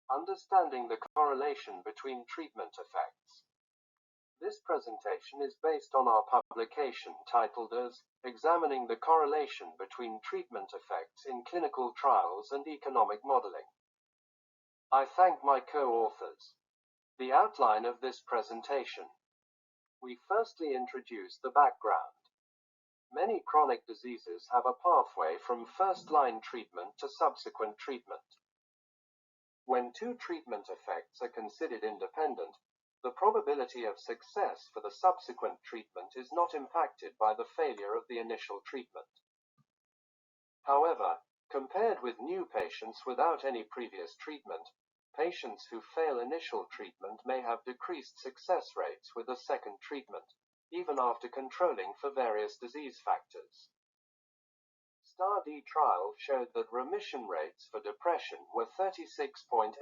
Understanding the correlation between treatment effects. This presentation is based on our publication titled as Examining the Correlation Between Treatment Effects in Clinical Trials and Economic Modeling. I thank my co-authors. The outline of this presentation. We firstly introduce the background. Many chronic diseases have a pathway from first-line treatment to subsequent treatment. When two treatment effects are considered independent, the probability of success for the subsequent treatment is not impacted by the failure of the initial treatment. However, compared with new patients without any previous treatment, patients who fail initial treatment may have decreased success rates with a second treatment, even after controlling for various disease factors. STAR-D trial showed that remission rates for depression were 36.8%,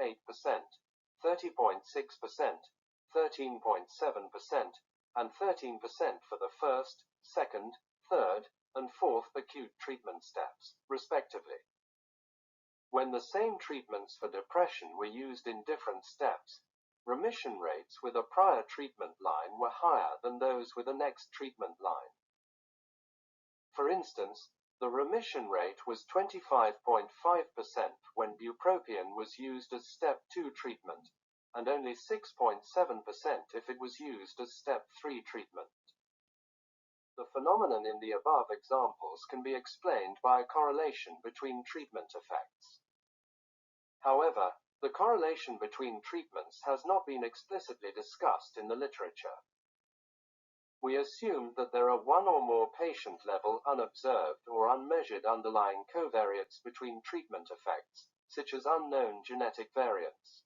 30.6%, 13.7%, and 13% for the first, second, third, and fourth acute treatment steps, respectively. When the same treatments for depression were used in different steps, remission rates with a prior treatment line were higher than those with a next treatment line. For instance, the remission rate was 25.5% when bupropion was used as step 2 treatment, and only 6.7% if it was used as step 3 treatment. The phenomenon in the above examples can be explained by a correlation between treatment effects. However, the correlation between treatments has not been explicitly discussed in the literature. We assumed that there are one or more patient-level unobserved or unmeasured underlying covariates between treatment effects, such as unknown genetic variants.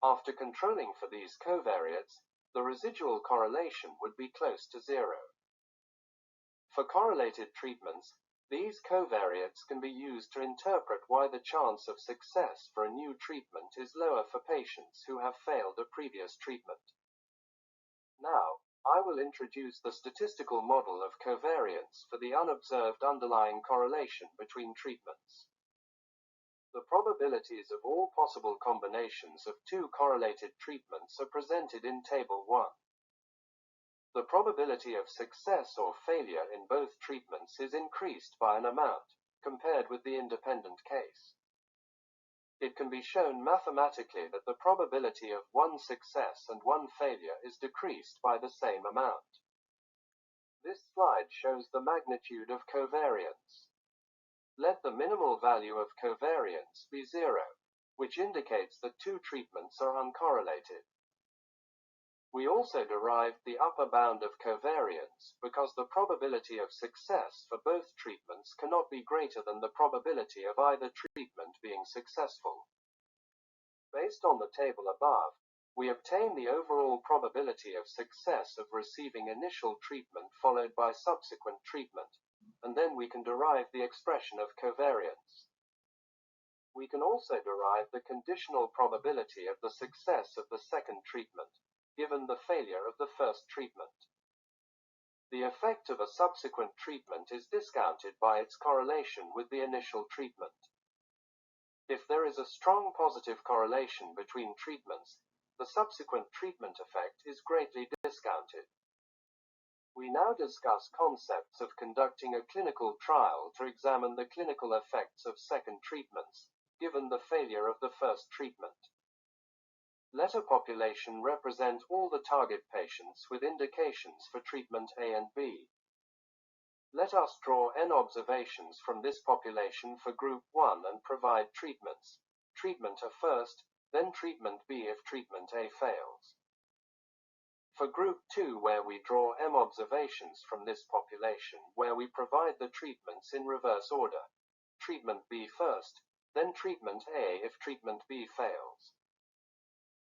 After controlling for these covariates, the residual correlation would be close to zero. For correlated treatments, these covariates can be used to interpret why the chance of success for a new treatment is lower for patients who have failed a previous treatment. Now, I will introduce the statistical model of covariance for the unobserved underlying correlation between treatments. The probabilities of all possible combinations of two correlated treatments are presented in Table 1. The probability of success or failure in both treatments is increased by an amount, compared with the independent case. It can be shown mathematically that the probability of one success and one failure is decreased by the same amount. This slide shows the magnitude of covariance. Let the minimal value of covariance be 0, which indicates that two treatments are uncorrelated. We also derived the upper bound of covariance because the probability of success for both treatments cannot be greater than the probability of either treatment being successful. Based on the table above, we obtain the overall probability of success of receiving initial treatment followed by subsequent treatment, and then we can derive the expression of covariance. We can also derive the conditional probability of the success of the second treatment, given the failure of the first treatment. The effect of a subsequent treatment is discounted by its correlation with the initial treatment. If there is a strong positive correlation between treatments, the subsequent treatment effect is greatly discounted. We now discuss concepts of conducting a clinical trial to examine the clinical effects of second treatments, given the failure of the first treatment. Let a population represent all the target patients with indications for treatment A and B. Let us draw n observations from this population for group 1 and provide treatments. Treatment A first, then treatment B if treatment A fails. For group 2, where we draw m observations from this population, where we provide the treatments in reverse order. Treatment B first, then treatment A if treatment B fails.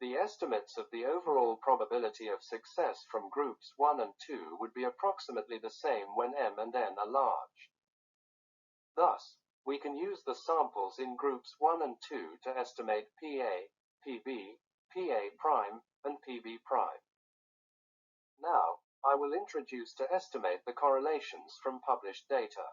The estimates of the overall probability of success from groups 1 and 2 would be approximately the same when m and n are large. Thus, we can use the samples in groups 1 and 2 to estimate PA, PB, PA', and PB'. Now, I will introduce to estimate the correlations from published data.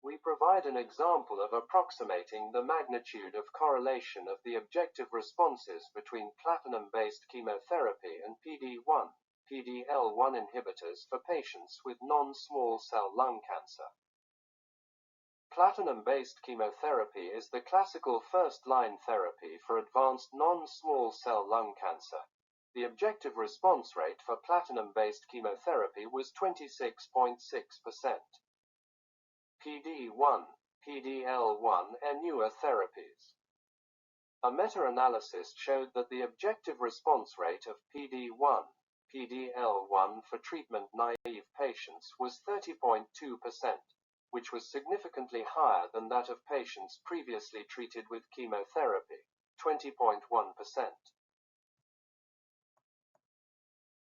We provide an example of approximating the magnitude of correlation of the objective responses between platinum-based chemotherapy and PD-1, PD-L1 inhibitors for patients with non-small cell lung cancer. Platinum-based chemotherapy is the classical first-line therapy for advanced non-small cell lung cancer. The objective response rate for platinum-based chemotherapy was 26.6%. PD-1, PD-L1 and newer therapies. A meta-analysis showed that the objective response rate of PD-1, PD-L1 for treatment-naive patients was 30.2%, which was significantly higher than that of patients previously treated with chemotherapy, 20.1%.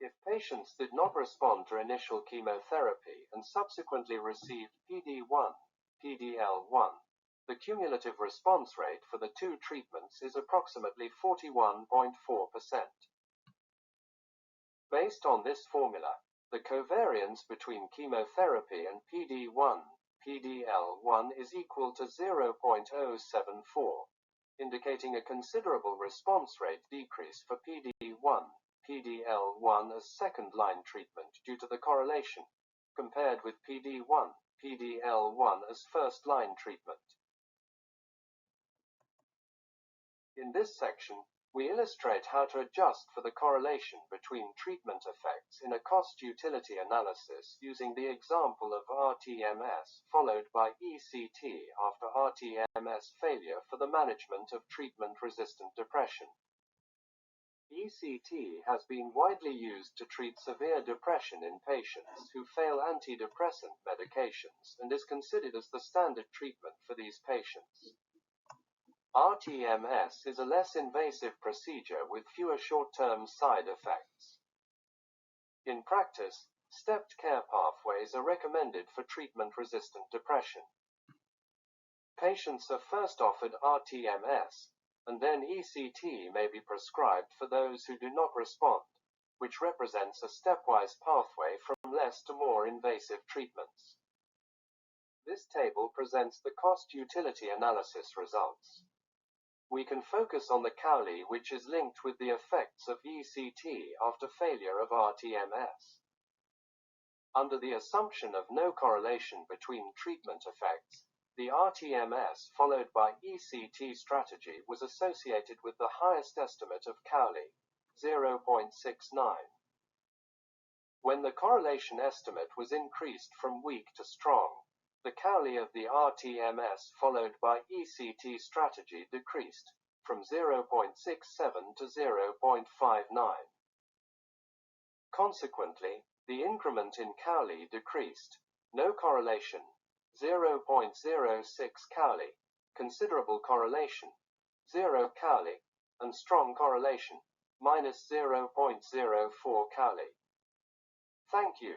If patients did not respond to initial chemotherapy and subsequently received PD-1, PD-L1, the cumulative response rate for the two treatments is approximately 41.4%. Based on this formula, the covariance between chemotherapy and PD-1, PD-L1 is equal to 0.074, indicating a considerable response rate decrease for PD-1, PD-L1 as second-line treatment due to the correlation, compared with PD-1, PD-L1 as first-line treatment. In this section, we illustrate how to adjust for the correlation between treatment effects in a cost-utility analysis using the example of rTMS followed by ECT after rTMS failure for the management of treatment-resistant depression. ECT has been widely used to treat severe depression in patients who fail antidepressant medications and is considered as the standard treatment for these patients. rTMS is a less invasive procedure with fewer short-term side effects. In practice, stepped care pathways are recommended for treatment-resistant depression. Patients are first offered rTMS, and then ECT may be prescribed for those who do not respond, which represents a stepwise pathway from less to more invasive treatments. This table presents the cost-utility analysis results. We can focus on the Cowley, which is linked with the effects of ECT after failure of rTMS. Under the assumption of no correlation between treatment effects, the rTMS followed by ECT strategy was associated with the highest estimate of Cowley, 0.69. When the correlation estimate was increased from weak to strong, the Cowley of the rTMS followed by ECT strategy decreased from 0.67 to 0.59. Consequently, the increment in Cowley decreased. No correlation, 0.06 Cowley, considerable correlation, 0 Cowley, and strong correlation, minus 0.04 Cowley. Thank you.